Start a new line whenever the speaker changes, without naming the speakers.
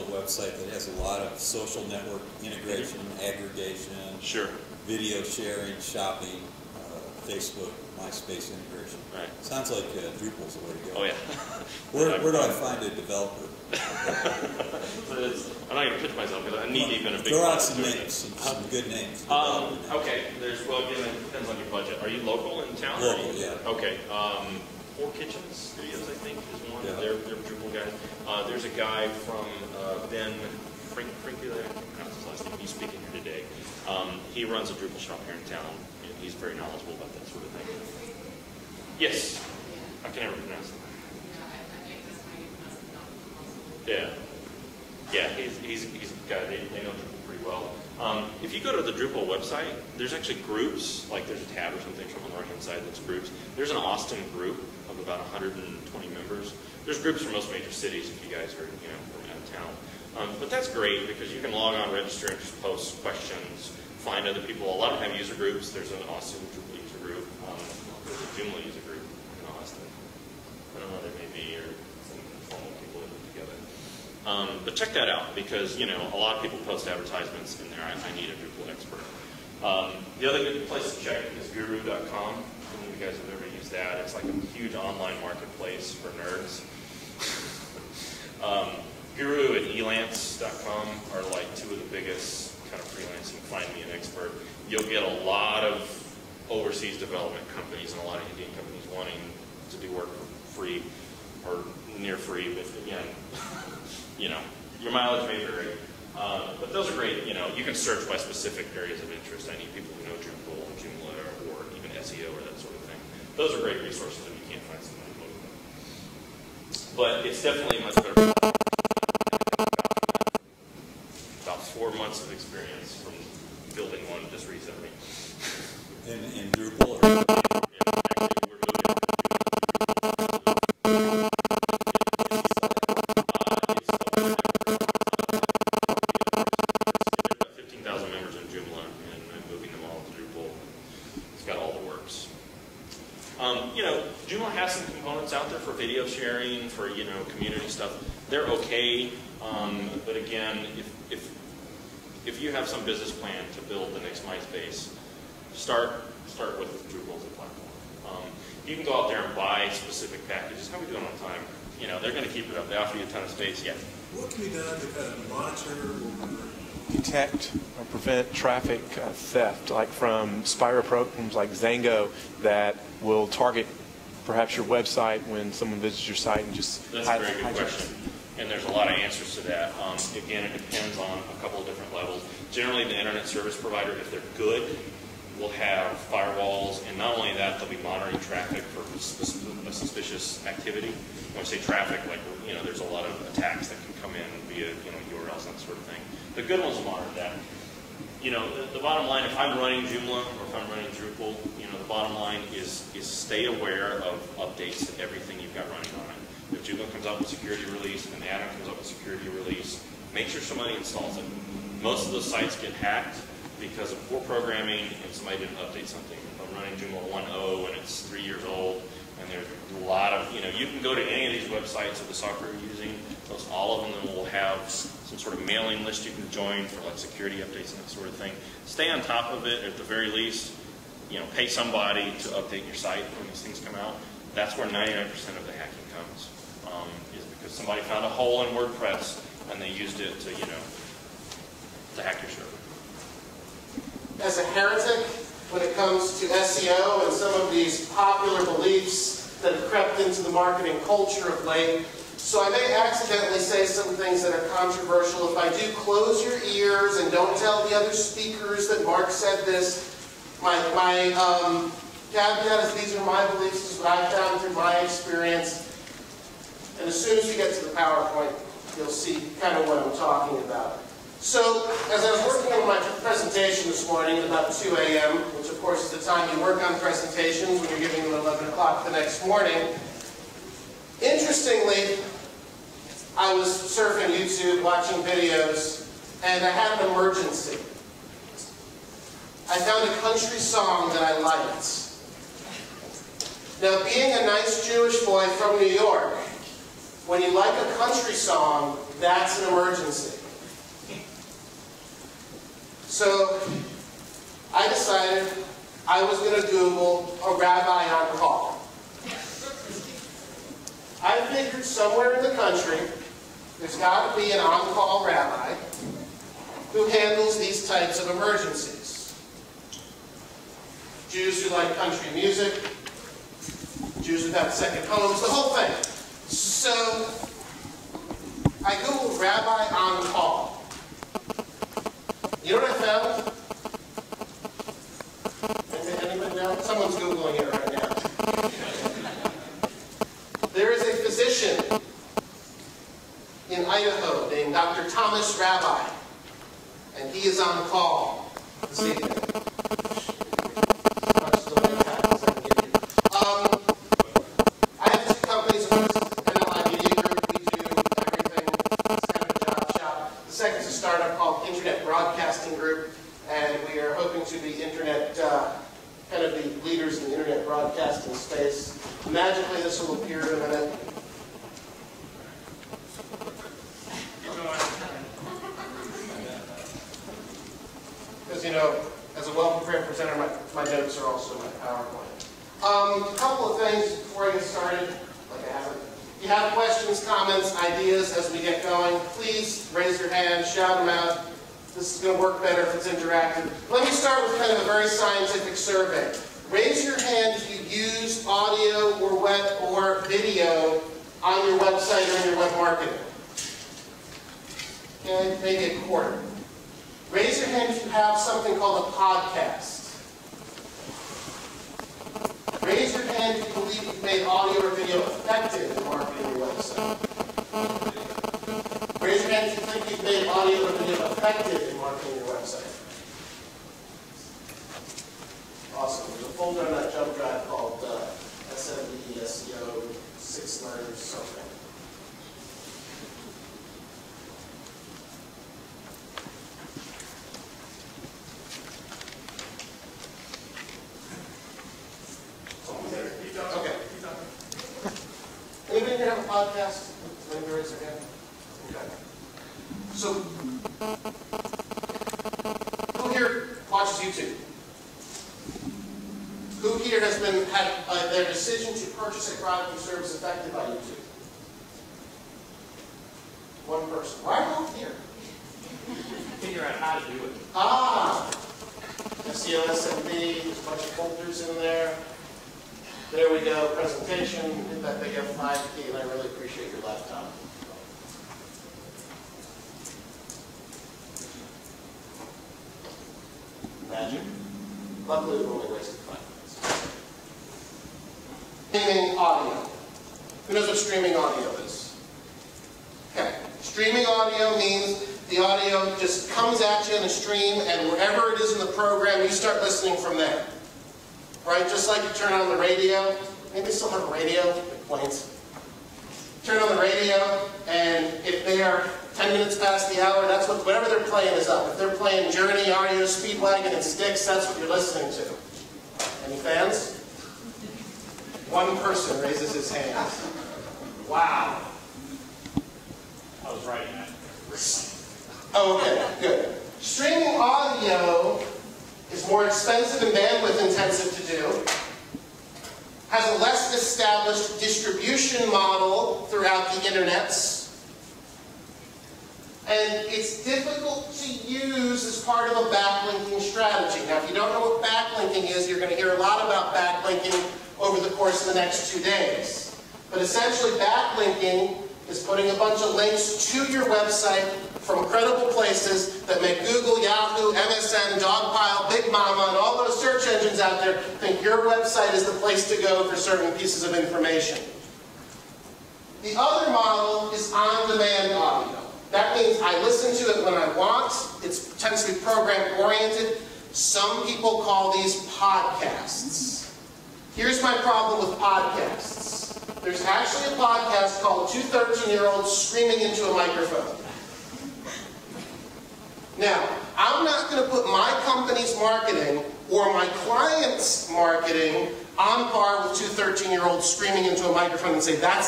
website that has a lot of social network integration, aggregation,
sure,
video sharing, shopping, Facebook, MySpace integration.
Right.
Sounds like Drupal's the way to go.
Oh yeah.
Where do I find a developer?
I'm not going to pitch myself because I'm knee deep in a big.
Throw out some names, some good names.
Okay. Well, again, it depends on your budget. Are you local in town?
Local, yeah.
Okay. Four Kitchens Studios, I think, is one.
Yeah.
They're Drupal guys. There's a guy from Ben Frankie, I can't pronounce his last name. He's speaking here today. He runs a Drupal shop here in town, and he's very knowledgeable about that sort of thing. Yes. I can never pronounce it. Yeah. Yeah, he's a guy, they know Drupal pretty well. If you go to the Drupal website, there's actually groups, like there's a tab or something on the right-hand side that's groups. There's an Austin group of about 120 members. There's groups from most major cities if you guys are, from out of town. But that's great because you can log on, register, and just post questions, find other people. A lot of time user groups, there's an Austin Drupal user group. There's a Joomla user group in Austin. I don't know, there may be, or some informal people that live together. But check that out because, a lot of people post advertisements in there. I need a Drupal expert. The other good place to check is guru.com. If any of you guys have ever used that, it's like a huge online marketplace for nerds. Guru and elance.com are like two of the biggest kind of freelancing find me an expert. You'll get a lot of overseas development companies and a lot of Indian companies wanting to do work for free or near free, but again, your mileage may vary. But those are great. You can search by specific areas of interest. I need people who know Drupal, Joomla, or even SEO or that sort of thing. Those are great resources if you can't find somebody local. But it's definitely much better. About 4 months of experience from building one just recently.
In Drupal? Or?
Yeah, actually, we're moving. Joomla has some components out there for video sharing, for community stuff. They're okay, but again, if you have some business plan to build the next MySpace, start with Drupal as a platform. You can go out there and buy specific packages. How are we doing on time? They're going to keep it up. They offer you a ton of space. Yeah.
What can be done to kind of monitor or
detect or prevent traffic theft, like from spyware programs like Zango that will target perhaps your website when someone visits your site and just
That's a very good question. And there's a lot of answers to that. Again, it depends on a couple of different levels. Generally, the internet service provider, if they're good, will have firewalls, and not only that, they'll be monitoring traffic for suspicious activity. When I say traffic, like there's a lot of attacks that can come in via URLs and that sort of thing. The good ones will monitor that. The bottom line, if I'm running Joomla or if I'm running Drupal, the bottom line is stay aware of updates to everything you've got running on it. If Joomla comes out with security release and the add-on comes up with security release, make sure somebody installs it. Most of those sites get hacked because of poor programming and somebody didn't update something. If I'm running Joomla 1.0 and it's 3 years old, and there's a lot of, you can go to any of these websites of the software you're using, all of them will have some sort of mailing list you can join for like security updates and that sort of thing. Stay on top of it at the very least. Pay somebody to update your site when these things come out. That's where 99% of the hacking comes, is because somebody found a hole in WordPress and they used it to, to hack your server.
As a heretic, when it comes to SEO and some of these popular beliefs that have crept into the marketing culture of late, so I may accidentally say some things that are controversial. If I do, close your ears and don't tell the other speakers that Mark said this. My caveat is these are my beliefs, this is what I've found through my experience. And as soon as we get to the PowerPoint, you'll see kind of what I'm talking about. So, as I was working on my presentation this morning at about 2 a.m., which of course is the time you work on presentations when you're giving them at 11 o'clock the next morning, interestingly, I was surfing YouTube, watching videos, and I had an emergency. I found a country song that I liked. Now, being a nice Jewish boy from New York, When you like a country song, that's an emergency. So I decided I was going to Google a rabbi on call. I figured somewhere in the country there's got to be an on-call rabbi who handles these types of emergencies. Jews who like country music, Jews who have second homes, the whole thing. So I Googled rabbi on call. You know what I found? Anybody else? Someone's Googling it right now. There is a physician in Idaho named Dr. Thomas Rabbi, and he is on call this evening. I have two companies. One is NLI Media Group. We do everything. It's kind of a job shop. The second is a startup called Internet Broadcasting Group, and we are hoping to be kind of the leaders in the internet broadcasting space. Magically, this will appear in a minute. Because, you know, as a well-prepared presenter, my notes are also my PowerPoint. A couple of things before I get started. If you have questions, comments, ideas as we get going, please raise your hand, shout them out. This is going to work better if it's interactive. Let me start with kind of a very scientific survey. Raise your hand if you use audio or web or video on your website or in your web marketing. Okay, maybe a quarter. Raise your hand if you have something called a podcast. Raise your hand if you believe you've made audio or video effective in marketing your website. Raise your hand if you think you've made audio or video effective in marketing your website. Awesome. There's a folder on that jump drive called SEMB, SEO, 6 letters, something. Okay. Anybody here have a podcast? Anybody raise their hand? Okay. So, who here watches YouTube? Who here has had their decision to purchase a product or service affected by YouTube? One person. Why not here?
Figure out how to do it.
SEMforSMB, there's a bunch of folders in there. There we go, presentation, hit that big F5 key, and I really appreciate your laptop. Magic. Luckily, we've only wasted 5 minutes. Streaming audio. Who knows what streaming audio is? Okay. Streaming audio means the audio just comes at you in a stream, and wherever it is in the program, you start listening from there. Right? Just like you turn on the radio. Maybe they still have a radio, like planes. Turn on the radio, and if they are 10 minutes past the hour, that's whatever they're playing is up. If they're playing Journey, REO, Speedwagon, and Styx, that's what you're listening to. Any fans? One person raises his hand. Wow.
I was writing that.
Oh, okay, good. Streaming audio is more expensive and bandwidth intensive to do, has a less established distribution model throughout the internets, and it's difficult to use as part of a backlinking strategy. Now, if you don't know what backlinking is, you're going to hear a lot about backlinking over the course of the next 2 days. But essentially, backlinking is putting a bunch of links to your website from credible places that make Google, Yahoo, MSN, Dogpile, Big Mama, and all those search engines out there think your website is the place to go for certain pieces of information. The other model is on-demand audio. That means I listen to it when I want. It tends to be program-oriented. Some people call these podcasts. Here's my problem with podcasts. There's actually a podcast called Two 13-Year-Olds Screaming into a Microphone. Now, I'm not going to put my company's marketing or my client's marketing on par with two 13-year-olds screaming into a microphone and say, that's